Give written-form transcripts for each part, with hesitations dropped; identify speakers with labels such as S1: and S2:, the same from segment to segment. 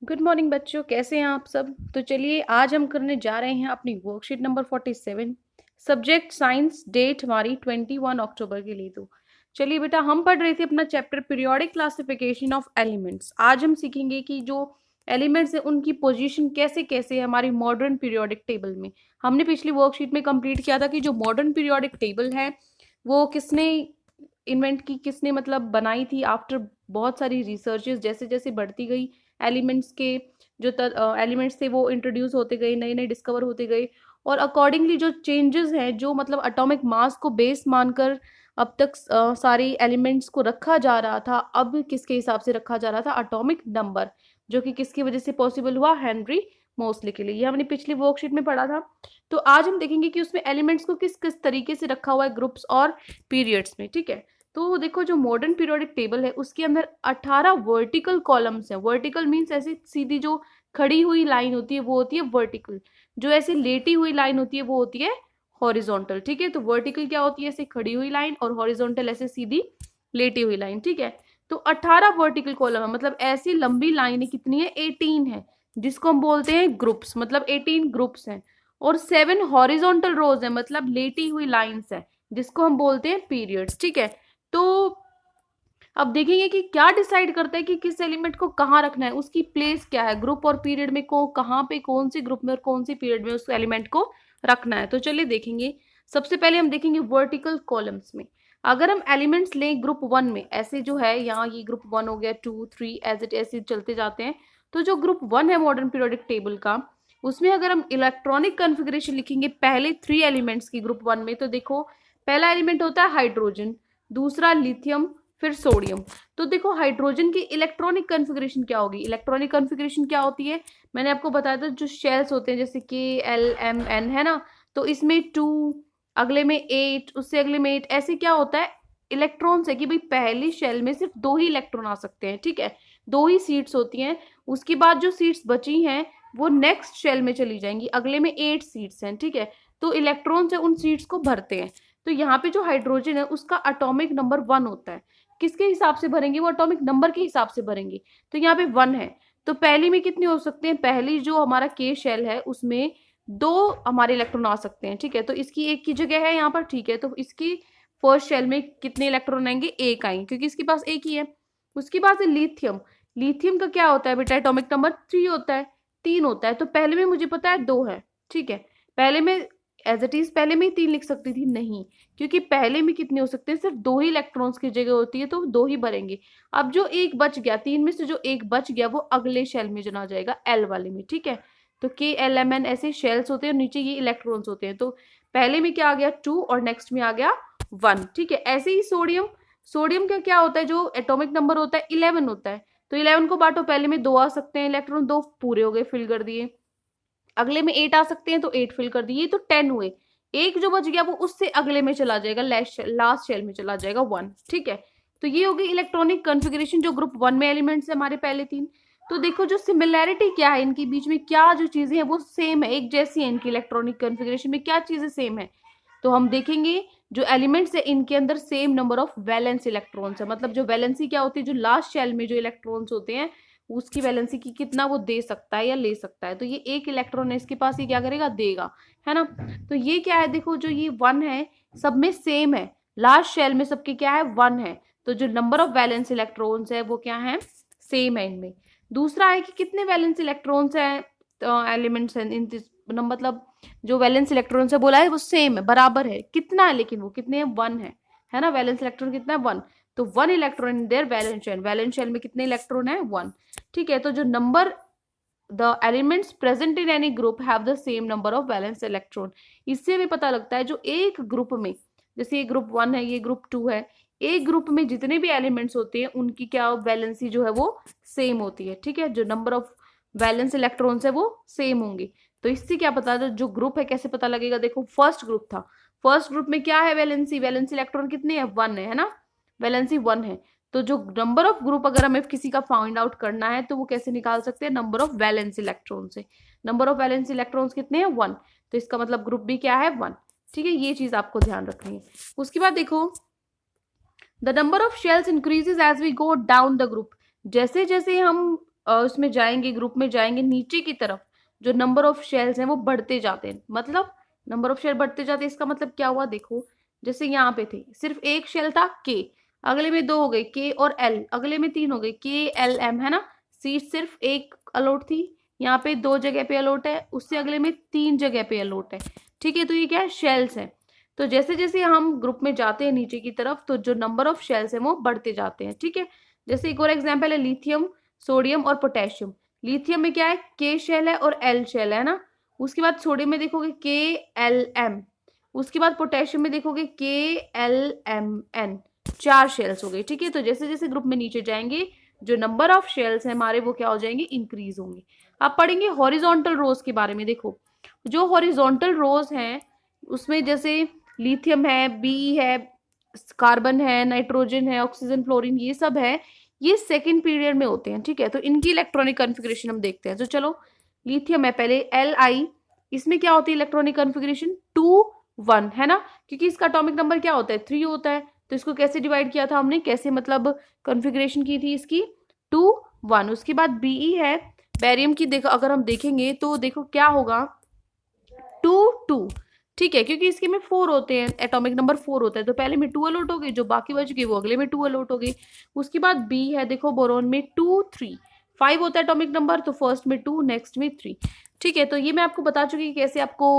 S1: Good morning बच्चों, कैसे हैं आप सब। तो चलिए आज हम करने जा रहे हैं अपनी worksheet number 47, subject science. Date हमारी 21 अक्टूबर के लिए। तो चलिए बेटा, हम पढ़ रहे थे अपना chapter periodic classification of elements. आज हम सीखेंगे कि जो एलिमेंट्स हैं उनकी पोजीशन कैसे कैसे है हमारी मॉडर्न पीरियोडिक टेबल में। हमने पिछली वर्कशीट में कंप्लीट किया था कि जो मॉडर्न पीरियोडिक टेबल है वो किसने इन्वेंट की, किसने मतलब बनाई थी आफ्टर बहुत सारी रिसर्चेस। जैसे जैसे बढ़ती गई एलिमेंट्स के जो एलिमेंट्स थे वो इंट्रोड्यूस होते गए, नए नए डिस्कवर होते गए, और अकॉर्डिंगली जो चेंजेस हैं, जो मतलब एटॉमिक मास को बेस मानकर अब तक सारी एलिमेंट्स को रखा जा रहा था, अब किसके हिसाब से रखा जा रहा था, एटॉमिक नंबर, जो कि किसकी वजह से पॉसिबल हुआ, हेनरी मोस्ले के लिए। ये हमने पिछली वर्कशीट में पढ़ा था। तो आज हम देखेंगे कि उसमें एलिमेंट्स को किस किस तरीके से रखा हुआ है ग्रुप्स और पीरियड्स में। ठीक है, तो देखो जो मॉडर्न पीरियोडिक टेबल है उसके अंदर 18 वर्टिकल कॉलम्स हैं। वर्टिकल मींस ऐसी सीधी जो खड़ी हुई लाइन होती है वो होती है वर्टिकल, जो ऐसी लेटी हुई लाइन होती है वो होती है हॉरिजॉन्टल। ठीक है, तो वर्टिकल क्या होती है, ऐसे खड़ी हुई लाइन, और हॉरिजॉन्टल ऐसे सीधी लेटी हुई लाइन। ठीक है, तो 18 वर्टिकल कॉलम है, मतलब ऐसी लंबी लाइनें कितनी है, 18 है, जिसको हम बोलते हैं ग्रुप्स, मतलब 18 ग्रुप्स हैं। और 7 हॉरिजॉन्टल रोज है, मतलब लेटी हुई लाइन्स है, जिसको हम बोलते हैं पीरियड्स। ठीक है, तो अब देखेंगे कि क्या डिसाइड करता है कि किस एलिमेंट को कहाँ रखना है, उसकी प्लेस क्या है ग्रुप और पीरियड में, को कहाँ पे कौन से ग्रुप में और कौन सी पीरियड में उस एलिमेंट को रखना है। तो चलिए देखेंगे। सबसे पहले हम देखेंगे वर्टिकल कॉलम्स में। अगर हम एलिमेंट्स लें ग्रुप 1 में, ऐसे जो है यहाँ ये ग्रुप 1 हो गया, 2 3 एज इट ऐसे चलते जाते हैं। तो जो ग्रुप 1 है मॉडर्न पीरियोडिक टेबल का, उसमें अगर हम इलेक्ट्रॉनिक कन्फिग्रेशन लिखेंगे पहले 3 एलिमेंट्स की ग्रुप 1 में, तो देखो पहला एलिमेंट होता है हाइड्रोजन, दूसरा लिथियम, फिर सोडियम। तो देखो हाइड्रोजन की इलेक्ट्रॉनिक कॉन्फ़िगरेशन क्या होगी, इलेक्ट्रॉनिक कॉन्फ़िगरेशन क्या होती है, मैंने आपको बताया था जो शेल्स होते हैं जैसे K L M N है ना, तो इसमें 2, अगले में 8, उससे अगले में 8, ऐसे क्या होता है इलेक्ट्रॉन्स है कि भाई पहली शेल में सिर्फ 2 ही इलेक्ट्रॉन आ सकते हैं। ठीक है, 2 ही सीट्स होती हैं, उसके बाद जो सीट्स बची हैं वो नेक्स्ट शेल में चली जाएंगी, अगले में 8 सीट्स हैं। ठीक है, तो इलेक्ट्रॉन्स है उन सीट्स को भरते हैं। तो यहाँ पे जो हाइड्रोजन है उसका एटॉमिक नंबर 1 होता है। किसके हिसाब से भरेंगे, वो एटॉमिक नंबर के हिसाब से भरेंगे। तो यहाँ पे 1 है, तो पहली में कितने हो सकते हैं, पहली जो हमारा के शेल है उसमें 2 हमारे इलेक्ट्रॉन आ सकते हैं। ठीक है, तो इसकी एक की जगह है यहाँ पर। ठीक है, तो इसकी फर्स्ट शेल में कितने इलेक्ट्रॉन आएंगे, एक आएंगे, क्योंकि इसके पास एक ही है। उसके बाद है लिथियम। लिथियम का क्या होता है बेटा, एटॉमिक नंबर 3 होता है, 3 होता है। तो पहले में मुझे पता है 2 है। ठीक है, पहले में एज इट इज पहले में ही 3 लिख सकती थी, नहीं, क्योंकि पहले में कितने हो सकते हैं, सिर्फ 2 ही इलेक्ट्रॉन्स की जगह होती है, तो 2 ही भरेंगे। अब जो एक बच गया, 3 में से जो एक बच गया वो अगले शेल में जना जाएगा, एल वाले में। ठीक है, तो K L M N ऐसे शेल्स होते हैं, नीचे ये इलेक्ट्रॉन्स होते हैं। तो पहले में क्या आ गया 2 और नेक्स्ट में आ गया 1। ठीक है, ऐसे ही सोडियम। सोडियम का क्या होता है, जो एटॉमिक नंबर होता है 11 होता है। तो 11 को बांटो, पहले में 2 आ सकते हैं इलेक्ट्रॉन, 2 पूरे हो गए, फिल कर दिए। अगले में 8 आ सकते हैं, तो 8 फिल कर दिए, तो 10 हुए। एक जो बच गया वो उससे अगले में चला जाएगा, लास्ट शेल में चला जाएगा 1। ठीक है, तो ये हो गई इलेक्ट्रॉनिक कॉन्फ़िगरेशन जो ग्रुप 1 में एलिमेंट्स है हमारे पहले 3। तो देखो जो सिमिलैरिटी क्या है इनके बीच में, क्या जो चीजें हैं वो सेम है, एक जैसी है इनकी इलेक्ट्रॉनिक कॉन्फ़िगरेशन में, क्या चीजें सेम है। तो हम देखेंगे जो एलिमेंट्स है इनके अंदर same number of valence electrons है, मतलब जो वैलेंसी क्या होती है, जो लास्ट शेल में जो इलेक्ट्रॉन्स होते हैं उसकी वैलेंसी की कितना वो दे सकता है या ले सकता है। तो ये एक इलेक्ट्रॉन है इसके पास, ये क्या करेगा, देगा, है ना। तो ये क्या है, देखो जो ये 1 है सब में सेम है, लास्ट शेल में सबके क्या है 1 है, तो जो नंबर ऑफ वैलेंस इलेक्ट्रॉन्स है वो क्या है, सेम है इनमें। दूसरा है कि कितने वैलेंस इलेक्ट्रॉन्स हैं एलिमेंट्स हैं इन मतलब जो वैलेंस इलेक्ट्रॉन्स है बोला है वो सेम है, बराबर है, कितना है, लेकिन वो कितने हैं, 1 है ना, वैलेंस इलेक्ट्रॉन कितना है, 1। तो 1 electron in their valence shell, valence shell में कितने इलेक्ट्रॉन है, 1। ठीक है, तो जो number the elements present in any group have the same number of valence electron, इससे भी पता लगता है जो एक ग्रुप में, जैसे ये ग्रुप 1 है, ये ग्रुप 2 है, एक ग्रुप में जितने भी एलिमेंट्स होते हैं उनकी क्या वैलेंसी जो है वो सेम होती है। ठीक है, जो नंबर ऑफ वैलेंस इलेक्ट्रॉन्स है वो सेम होंगे। तो इससे क्या पता जो ग्रुप है कैसे पता लगेगा, देखो फर्स्ट ग्रुप था, फर्स्ट ग्रुप में क्या है, वैलेंसी, वैलेंसी इलेक्ट्रॉन कितने हैं, 1 है ना, वैलेंसी 1 है। तो जो नंबर ऑफ ग्रुप अगर हमें किसी का फाइंड आउट करना है तो वो कैसे निकाल सकते हैं, नंबर ऑफ वैलेंस इलेक्ट्रॉन से। नंबर ऑफ वैलेंस इलेक्ट्रॉन्स कितने हैं, 1, तो इसका मतलब ग्रुप भी क्या है, 1। ठीक है, ये चीज आपको ध्यान रखनी है। उसके बाद देखो the number of shells increases as we go down the group, जैसे जैसे हम उसमें जाएंगे, ग्रुप में जाएंगे, नीचे की तरफ जो नंबर ऑफ शेल्स हैं वो बढ़ते जाते हैं। मतलब नंबर ऑफ शेल बढ़ते जाते हैं, इसका मतलब क्या हुआ देखो, जैसे यहाँ पे थे सिर्फ एक शेल था के, अगले में दो हो गए के और एल, अगले में तीन हो गए के एल एम, है ना। सीट सिर्फ एक अलॉट थी, यहाँ पे दो जगह पे अलॉट है, उससे अगले में तीन जगह पे अलॉट है। ठीक है, तो ये क्या है, शेल्स है। तो जैसे जैसे हम ग्रुप में जाते हैं नीचे की तरफ, तो जो नंबर ऑफ शेल्स है वो बढ़ते जाते हैं। ठीक है, जैसे एक और एग्जाम्पल है लिथियम, सोडियम और पोटेशियम। लिथियम में क्या है, के शेल है और एल शेल है ना। उसके बाद सोडियम में देखोगे के एल एम, उसके बाद पोटेशियम में देखोगे के एल एम एन, चार शेल्स हो गए। ठीक है, तो जैसे जैसे ग्रुप में नीचे जाएंगे जो नंबर ऑफ शेल्स है हमारे वो क्या हो जाएंगे, इंक्रीज होंगे। अब पढ़ेंगे हॉरिजॉन्टल रोज के बारे में। देखो जो हॉरिजॉन्टल रोज हैं उसमें जैसे लिथियम है, बी है, कार्बन है, नाइट्रोजन है, ऑक्सीजन, फ्लोरीन, ये सब है, ये सेकंड पीरियड में होते हैं। ठीक है, तो इनकी इलेक्ट्रॉनिक कॉन्फ़िगरेशन हम देखते हैं। तो चलो लिथियम है पहले, एल आई, इसमें क्या होती है इलेक्ट्रॉनिक कॉन्फ़िगरेशन 2 1, है ना, क्योंकि इसका एटॉमिक नंबर क्या होता है 3 होता है। तो इसको कैसे डिवाइड किया था हमने, कैसे मतलब कॉन्फ़िगरेशन की थी इसकी, 2 1। उसके बाद बीई है, बेरियम की, देखो अगर हम देखेंगे तो देखो क्या होगा, 2 2। ठीक है, क्योंकि इसके में 4 होते हैं, एटॉमिक नंबर 4 होता है, तो पहले में 2 अलॉट हो गई, जो बाकी बच गई वो अगले में 2 अलॉट हो गई। उसके बाद बी है, देखो बोरोन में 2 3, 5 होता है एटॉमिक नंबर, तो फर्स्ट में 2, नेक्स्ट में 3। ठीक है, तो ये मैं आपको बता चुकी कि कैसे आपको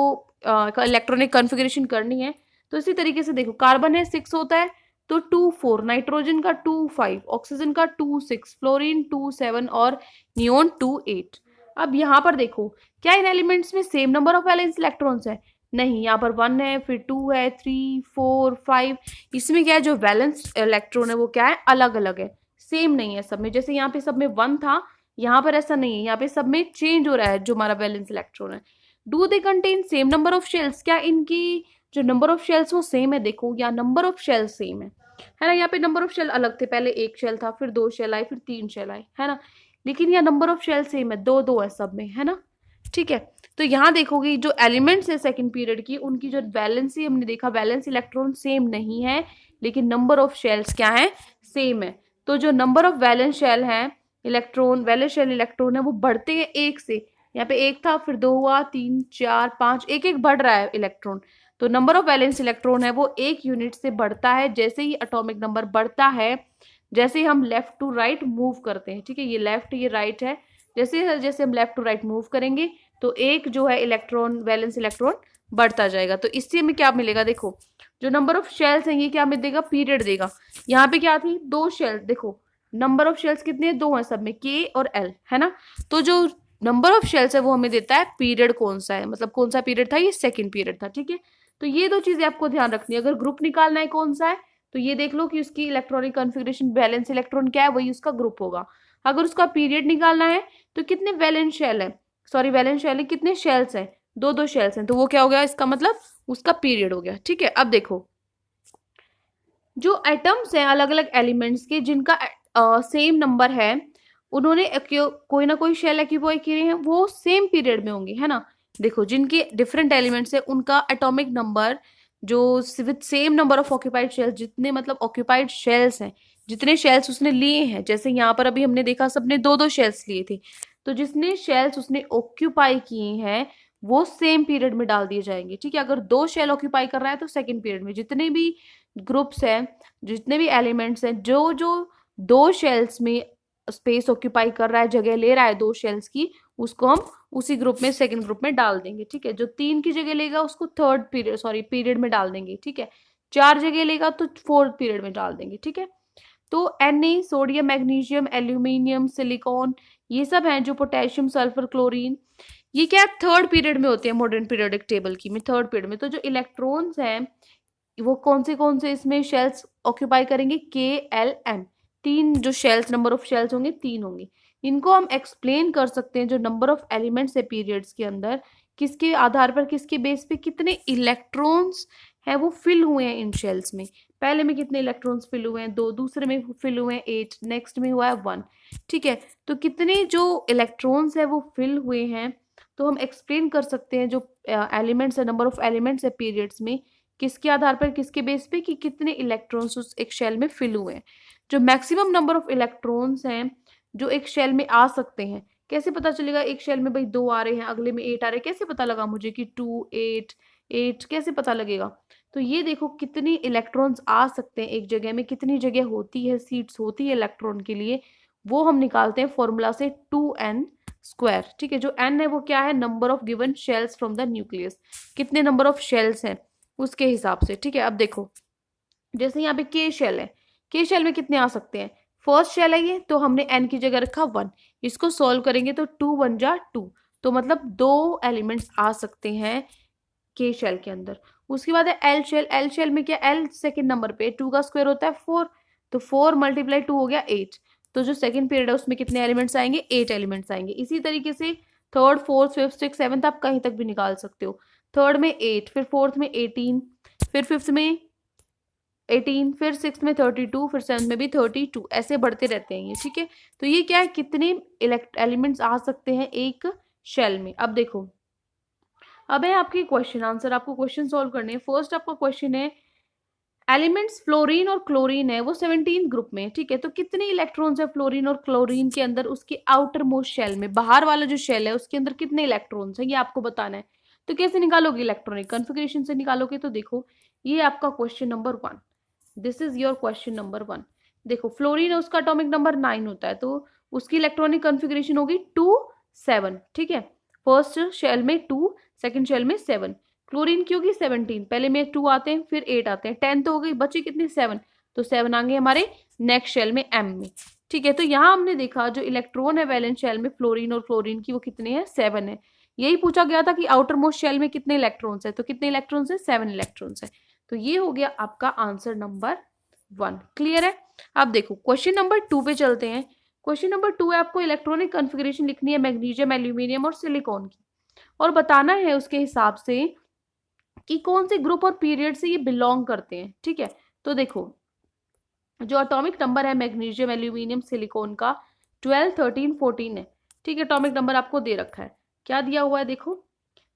S1: इलेक्ट्रॉनिक कॉन्फ़िगरेशन करनी है। तो इसी तरीके से देखो कार्बन है 6 होता है, तो 2 4, नाइट्रोजन का 2 5, ऑक्सीजन का 2 6, फ्लोरीन 2 7 और नियोन 2 8। अब यहाँ पर देखो क्या इन एलिमेंट्स में same number of valence electrons है, नहीं, यहाँ पर 1 है, फिर 2 है, 3 4 5, इसमें क्या है जो वैलेंस इलेक्ट्रॉन है वो क्या है, अलग अलग है, सेम नहीं है सब में। जैसे यहाँ पे सब में 1 था, यहाँ पर ऐसा नहीं है, यहाँ पे सब में चेंज हो रहा है जो हमारा वैलेंस इलेक्ट्रॉन है। Do they contain same number of shells, क्या इनकी जो नंबर ऑफ शेल्स वो सेम है, देखो यहाँ नंबर ऑफ शेल्स सेम है ना। यहाँ पे नंबर ऑफ शेल अलग थे, पहले एक शेल था, फिर 2 शेल आए, फिर 3 शेल आए, है ना। लेकिन यहाँ नंबर ऑफ शेल सेम है, 2 2 है सब में, है ना। ठीक है, तो यहाँ देखोगे जो एलिमेंट्स है सेकंड पीरियड की, उनकी जो वैलेंसी हमने देखा, वैलेंस इलेक्ट्रॉन सेम नहीं है, लेकिन नंबर ऑफ शेल्स क्या है, सेम है। तो जो नंबर ऑफ वैलेंस शेल है इलेक्ट्रॉन, वैलेंस शेल इलेक्ट्रॉन है वो बढ़ते हैं एक से, यहाँ पे एक था, फिर 2 हुआ, 3 4 5, एक एक बढ़ रहा है इलेक्ट्रॉन। तो नंबर ऑफ वैलेंस इलेक्ट्रॉन है वो एक यूनिट से बढ़ता है, जैसे ही एटॉमिक नंबर बढ़ता है, जैसे हम लेफ्ट टू राइट मूव करते हैं। ठीक है, ये लेफ्ट ये राइट है, जैसे जैसे हम लेफ्ट टू राइट मूव करेंगे तो एक जो है इलेक्ट्रॉन, वैलेंस इलेक्ट्रॉन बढ़ता जाएगा। तो इससे हमें क्या मिलेगा, देखो जो नंबर ऑफ शेल्स हैं ये क्या हमें देगा, पीरियड देगा। यहाँ पे क्या थी, 2 शेल्स, देखो नंबर ऑफ शेल्स कितने हैं, 2 हैं सब में, के और एल, है ना। तो जो नंबर ऑफ शेल्स है वो हमें देता है पीरियड कौन सा है, मतलब कौन सा पीरियड था, ये सेकेंड पीरियड था। ठीक है, तो ये 2 चीजें आपको ध्यान रखनी है। अगर ग्रुप निकालना है कौन सा है, तो ये देख लो कि उसकी इलेक्ट्रॉनिक कॉन्फ़िगरेशन वैलेंस इलेक्ट्रॉन क्या है, वही उसका ग्रुप होगा। अगर उसका पीरियड निकालना है तो कितने वैलेंस शेल है, सॉरी वैलेंस शेल है, कितने शेल्स हैं, 2 2 शेल्स हैं, तो वो क्या हो गया, इसका मतलब उसका पीरियड हो गया। ठीक है, अब देखो जो एटम्स हैं अलग अलग एलिमेंट्स के जिनका सेम नंबर है, उन्होंने कोई ना कोई शेल एक्यूपाई किए हैं, वो सेम पीरियड में होंगे, है ना। देखो जिनके डिफरेंट एलिमेंट्स है उनका एटॉमिक नंबर जो with same number of occupied shells, जितने मतलब ऑक्यूपाइड शेल्स हैं, जितने शेल्स उसने लिए हैं, जैसे यहाँ पर अभी हमने देखा सबने 2 2 शेल्स लिए थे, तो जितने शेल्स उसने ऑक्यूपाई किए हैं वो सेम पीरियड में डाल दिए जाएंगे। ठीक है, अगर 2 शेल ऑक्यूपाई कर रहा है तो सेकेंड पीरियड में, जितने भी ग्रुप्स हैं, जितने भी एलिमेंट्स हैं, जो जो 2 शेल्स में स्पेस ऑक्यूपाई कर रहा है, जगह ले रहा है 2 शेल्स की, उसको हम उसी ग्रुप में सेकंड ग्रुप में डाल देंगे। ठीक है, जो 3 की जगह लेगा उसको थर्ड पीरियड पीरियड में डाल देंगे। ठीक है, 4 जगह लेगा तो फोर्थ पीरियड में डाल देंगे। ठीक है, तो Na, sodium, magnesium, aluminium, silicon, ये सब हैं जो पोटेशियम, सल्फर, क्लोरीन, ये क्या थर्ड पीरियड में होते हैं मॉडर्न पीरियोडिक टेबल की में, थर्ड पीरियड में। तो जो इलेक्ट्रॉन्स हैं वो कौन से इसमें शेल्स ऑक्यूपाई करेंगे, के एल एम, 3 जो शेल्स, नंबर ऑफ शेल्स होंगे 3 होंगे। इनको हम एक्सप्लेन कर सकते हैं जो नंबर ऑफ एलिमेंट्स है पीरियड्स के अंदर, किसके आधार पर, किसके बेस पे कितने इलेक्ट्रॉन्स हैं वो फिल हुए हैं इन शेल्स में। पहले में कितने इलेक्ट्रॉन्स फिल हुए हैं, 2, दूसरे में फिल हुए हैं 8, नेक्स्ट में हुआ है 1। ठीक है, तो कितने जो इलेक्ट्रॉन्स है वो फिल हुए हैं, तो हम एक्सप्लेन कर सकते हैं जो एलिमेंट्स है, नंबर ऑफ एलिमेंट्स है पीरियड्स में, किसके आधार पर, किसके बेस पे, कि कितने इलेक्ट्रॉन्स उस एक शेल में फिल हुए हैं। जो मैक्सिमम नंबर ऑफ इलेक्ट्रॉन्स हैं जो एक शेल में आ सकते हैं। कैसे पता चलेगा? एक शेल में भाई 2 आ रहे हैं, अगले में 8 आ रहे हैं, कैसे पता लगा मुझे कि 2 8 8 कैसे पता लगेगा? तो ये देखो कितनी इलेक्ट्रॉन्स आ सकते हैं एक जगह में, कितनी जगह होती है, सीट्स होती है इलेक्ट्रॉन के लिए, वो हम निकालते हैं फॉर्मूला से 2n²। ठीक है, जो n है वो क्या है? Number of given shells from the nucleus, कितने नंबर ऑफ शेल्स हैं उसके हिसाब से। ठीक है, अब देखो जैसे यहाँ पे के शेल है, के शेल में कितने आ सकते हैं? फर्स्ट शेल है ये, तो हमने n की जगह रखा 1। इसको सॉल्व करेंगे तो 2 1 जा 2, तो मतलब 2 एलिमेंट्स आ सकते हैं के शेल के अंदर। उसके बाद है एल शेल, एल शेल में क्या? एल सेकंड नंबर पे 2 का स्क्वायर होता है 4, तो 4 × 2 हो गया 8। तो जो सेकंड पीरियड है उसमें कितने एलिमेंट्स आएंगे? 8 एलिमेंट्स आएंगे। इसी तरीके से third fourth fifth six seventh आप कहीं तक भी निकाल सकते हो। थर्ड में 8, फिर फोर्थ में 18, फिर फिफ्थ में 18, फिर सिक्स में 32, फिर सेवंथ में भी 32, ऐसे बढ़ते रहते हैं ये। ठीक है, तो ये क्या है? कितने एलिमेंट्स आ सकते हैं एक शेल में। अब देखो, अब है आपके क्वेश्चन आंसर, आपको क्वेश्चन सॉल्व करने हैं। फर्स्ट आपका क्वेश्चन है एलिमेंट्स फ्लोरीन और क्लोरीन है वो 17 ग्रुप में। ठीक है, तो कितने इलेक्ट्रॉन्स है फ्लोरीन और क्लोरीन के अंदर, उसके आउटर मोस्ट शेल में, बाहर वाला जो शेल है उसके अंदर कितने इलेक्ट्रॉन्स है, ये आपको बताना है। तो कैसे निकालोगे? इलेक्ट्रॉनिक कन्फिग्रेशन से निकालोगे। तो देखो ये आपका question number 1, this is your question number 1। देखो फ्लोरीन है, उसका एटॉमिक नंबर 9 होता है, तो उसकी इलेक्ट्रॉनिक कन्फिग्रेशन होगी 2 7। ठीक है, फर्स्ट शेल में 2, सेकंड शेल में 7। क्लोरीन की होगी 17, पहले में 2 आते हैं फिर 8 आते हैं, 10 तो हो गई, बची कितनी? 7, तो 7 आएंगे हमारे नेक्स्ट शेल में एम में। ठीक है, तो यहाँ हमने देखा जो इलेक्ट्रॉन है वैलेंस शेल में फ्लोरीन और क्लोरीन की वो कितने हैं? 7 है। यही पूछा गया था कि आउटर मोस्ट शेल में कितने इलेक्ट्रॉन्स है, तो कितने इलेक्ट्रॉन्स है? 7 इलेक्ट्रॉन्स है। तो ये हो गया आपका आंसर नंबर 1। क्लियर है? अब देखो क्वेश्चन नंबर 2 पे चलते हैं। क्वेश्चन नंबर 2 है, आपको इलेक्ट्रॉनिक कन्फिग्रेशन लिखनी है मैग्नीशियम, एल्यूमिनियम और सिलिकॉन की, और बताना है उसके हिसाब से कि कौन से ग्रुप और पीरियड से ये बिलोंग करते हैं। ठीक है, तो देखो जो एटॉमिक नंबर है मैग्नीशियम, एल्यूमिनियम, सिलिकॉन का 12 13 14 है। ठीक है, एटॉमिक नंबर आपको दे रखा है, क्या दिया हुआ है? देखो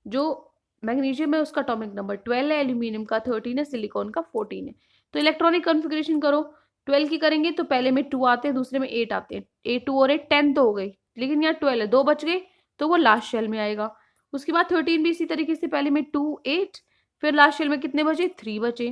S1: जो मैग्नीशियम है उसका एटॉमिक नंबर 12 है, एल्यूमिनियम का 13 है, सिलिकॉन का 14 है। तो इलेक्ट्रॉनिक कन्फिग्रेशन करो। 12 की करेंगे तो पहले में 2 आते हैं, दूसरे में 8 आते हैं, 8 2 और 8 10 तो हो गई, लेकिन यहाँ 12 है, 2 बच गए, तो वो लास्ट शेल में आएगा। उसके बाद 13 भी इसी तरीके से, पहले में 2 8, फिर लास्ट शेल में कितने बचे? 3 बचे।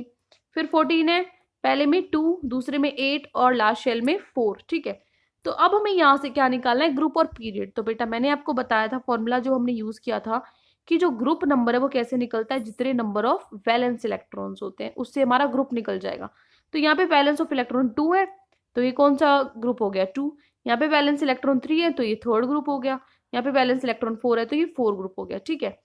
S1: फिर 14 है, पहले में 2, दूसरे में 8 और लास्ट शेल में 4। ठीक है, तो अब हमें यहाँ से क्या निकालना है? ग्रुप और पीरियड। तो बेटा मैंने आपको बताया था फॉर्मूला जो हमने यूज किया था कि जो ग्रुप नंबर है वो कैसे निकलता है? जितने नंबर ऑफ वैलेंस इलेक्ट्रॉन्स होते हैं उससे हमारा ग्रुप निकल जाएगा। तो यहाँ पे वैलेंस ऑफ इलेक्ट्रॉन 2 है, तो ये कौन सा ग्रुप हो गया? 2। यहाँ पे वैलेंस इलेक्ट्रॉन 3 है, तो ये थर्ड ग्रुप हो गया। यहाँ पे वैलेंस इलेक्ट्रॉन 4 है, तो ये 4 ग्रुप हो गया। ठीक है,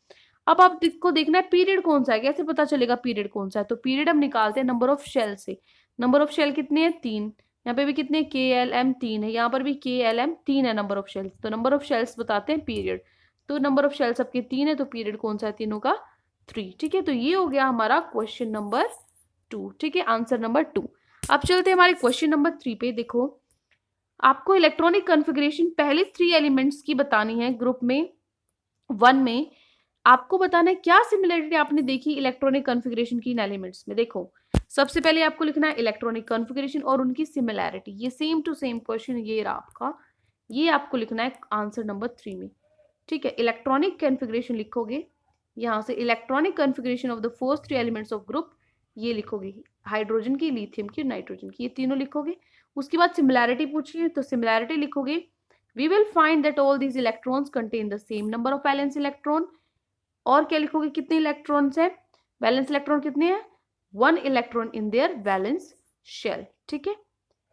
S1: अब आपको देखना है पीरियड कौन सा है। कैसे पता चलेगा पीरियड कौन सा है? तो पीरियड हम निकालते हैं नंबर ऑफ शेल से। नंबर ऑफ शेल कितने हैं? 3। यहाँ पे भी कितने? के एल एम 3 है, यहाँ पर भी के एल एम 3 है नंबर ऑफ शेल्स। तो नंबर ऑफ शेल्स बताते हैं पीरियड। तो नंबर ऑफ शेल्स सबके 3 है, तो पीरियड कौन सा है तीनों का? 3। ठीक है, तो ये हो गया हमारा क्वेश्चन नंबर 2। ठीक है, आंसर नंबर 2। अब चलते हैं हमारे क्वेश्चन नंबर 3 पे। देखो आपको इलेक्ट्रॉनिक कन्फिग्रेशन पहले 3 एलिमेंट्स की बतानी है ग्रुप में 1 में। आपको बताना है क्या सिमिलरिटी आपने देखी इलेक्ट्रॉनिक कन्फिग्रेशन की इन एलिमेंट्स में। देखो सबसे पहले आपको लिखना है इलेक्ट्रॉनिक कन्फिग्रेशन और उनकी सिमिलैरिटी। ये सेम टू सेम क्वेश्चन ये रहा आपका, ये आपको लिखना है आंसर नंबर 3 में। ठीक है, इलेक्ट्रॉनिक कन्फिग्रेशन लिखोगे, यहाँ से electronic configuration of the first 3 elements of group, ये लिखोगे हाइड्रोजन की, लिथियम की, नाइट्रोजन की, ये तीनों लिखोगे। उसके बाद सिमिलैरिटी पूछिए तो सिमिलैरिटी लिखोगे, we will find that all these electrons contain the same number of valence electron. और क्या लिखोगे? कितने इलेक्ट्रॉन्स है? वैलेंस इलेक्ट्रॉन कितने हैं? 1 electron in their valence shell. ठीक है,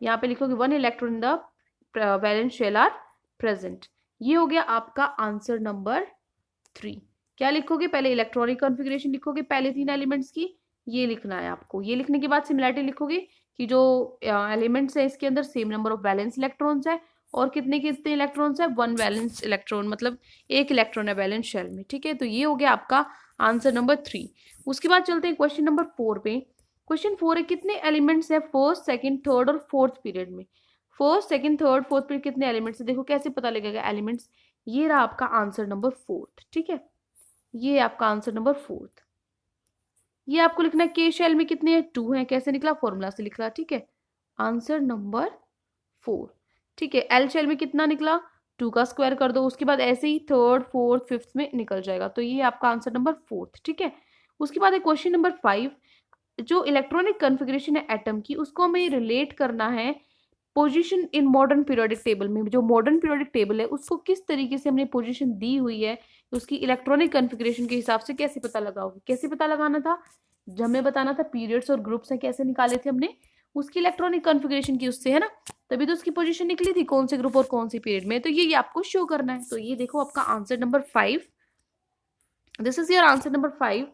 S1: यहाँ पे लिखोगे 1 electron in the valence shell are present. ये हो गया आपका आंसर नंबर 3। क्या लिखोगे? पहले इलेक्ट्रॉनिक कॉन्फ़िगरेशन लिखोगे पहले 3 एलिमेंट्स की, ये लिखना है आपको। ये लिखने के बाद सिमिलैरिटी लिखोगे कि जो एलिमेंट्स है इसके अंदर same number of valence electrons है, और कितने कितने इलेक्ट्रॉन्स है? 1 वैलेंस इलेक्ट्रॉन, मतलब 1 इलेक्ट्रॉन है वैलेंस शेल में। ठीक है, तो ये हो गया आपका आंसर नंबर 3। उसके बाद चलते हैं क्वेश्चन नंबर 4 पे। क्वेश्चन 4 है कितने एलिमेंट्स है फर्स्ट सेकंड थर्ड और फोर्थ पीरियड में। First second third fourth period कितने एलिमेंट्स है? देखो कैसे पता लगेगा एलिमेंट्स, ये रहा आपका आंसर नंबर 4। ठीक है, ये आपका आंसर नंबर 4। ये आपको लिखना है के शेल में कितने हैं? 2 हैं। कैसे निकला? फॉर्मूला से निकला। ठीक है, आंसर नंबर 4। ठीक है, एल शेल में कितना निकला, 2 का स्क्वायर कर दो, उसके बाद ऐसे ही थर्ड फोर्थ फिफ्थ में निकल जाएगा। तो ये आपका आंसर नंबर फोर्थ। ठीक है, उसके बाद है क्वेश्चन नंबर 5। जो इलेक्ट्रॉनिक कॉन्फ़िगरेशन है एटम की, उसको हमें रिलेट करना है position in modern periodic table में। जो मॉडर्न पीरियोडिक टेबल है उसको किस तरीके से हमने पोजीशन दी हुई है, उसकी इलेक्ट्रॉनिक कॉन्फ़िगरेशन के हिसाब से कैसे पता लगाओगे, कैसे पता लगाना था, जब हमें बताना था पीरियड्स और ग्रुप्स हैं कैसे निकाले थे हमने, उसकी इलेक्ट्रॉनिक कॉन्फ़िगरेशन की उससे, है ना, तभी तो उसकी पोजीशन निकली थी कौन से ग्रुप और कौन सी पीरियड में। तो ये आपको शो करना है। तो ये देखो आपका answer number 5, this is your answer number 5।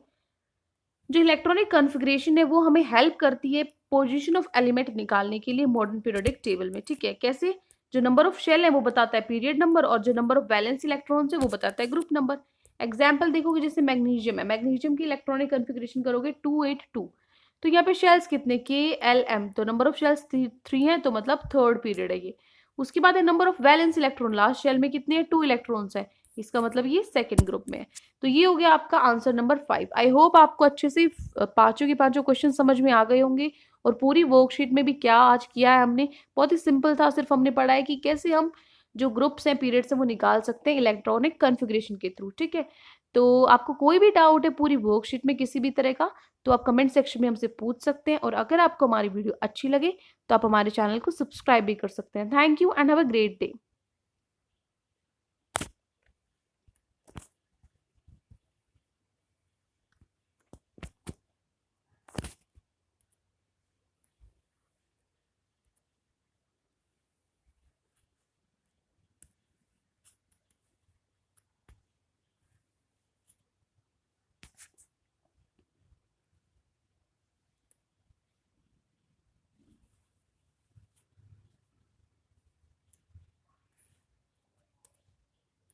S1: जो इलेक्ट्रॉनिक कॉन्फ़िगरेशन है वो हमें हेल्प करती है पोजीशन ऑफ एलिमेंट निकालने के लिए मॉडर्न पीरियोडिक टेबल में। ठीक है, कैसे, जो नंबर ऑफ शेल है वो बताता है पीरियड नंबर, और जो नंबर ऑफ वैलेंस इलेक्ट्रॉन्स है वो बताता है ग्रुप नंबर। एग्जाम्पल देखोगे, जैसे मैग्नीशियम है, मैग्नीशियम की इलेक्ट्रॉनिक कॉन्फ़िगरेशन करोगे 282, तो यहाँ पे शेल्स कितने, के एल एम, तो नंबर ऑफ शेल्स 3 है, तो मतलब थर्ड पीरियड है ये। उसके बाद है number of valence electron, last shell में कितने हैं, 2 इलेक्ट्रॉन्स है, इसका मतलब ये सेकेंड ग्रुप में है। तो ये हो गया आपका आंसर नंबर 5। आई होप आपको अच्छे से पांचों के पांचों क्वेश्चन समझ में आ गए होंगे। और पूरी वर्कशीट में भी क्या आज किया है हमने, बहुत ही सिंपल था, सिर्फ हमने पढ़ा है कि कैसे हम जो ग्रुप्स हैं पीरियड्स हैं वो निकाल सकते हैं इलेक्ट्रॉनिक कॉन्फ़िगरेशन के थ्रू। ठीक है, तो आपको कोई भी डाउट है पूरी वर्कशीट में किसी भी तरह का, तो आप कमेंट सेक्शन में हमसे पूछ सकते हैं। और अगर आपको हमारी वीडियो अच्छी लगे तो आप हमारे चैनल को सब्सक्राइब भी कर सकते हैं। Thank you and have a great day.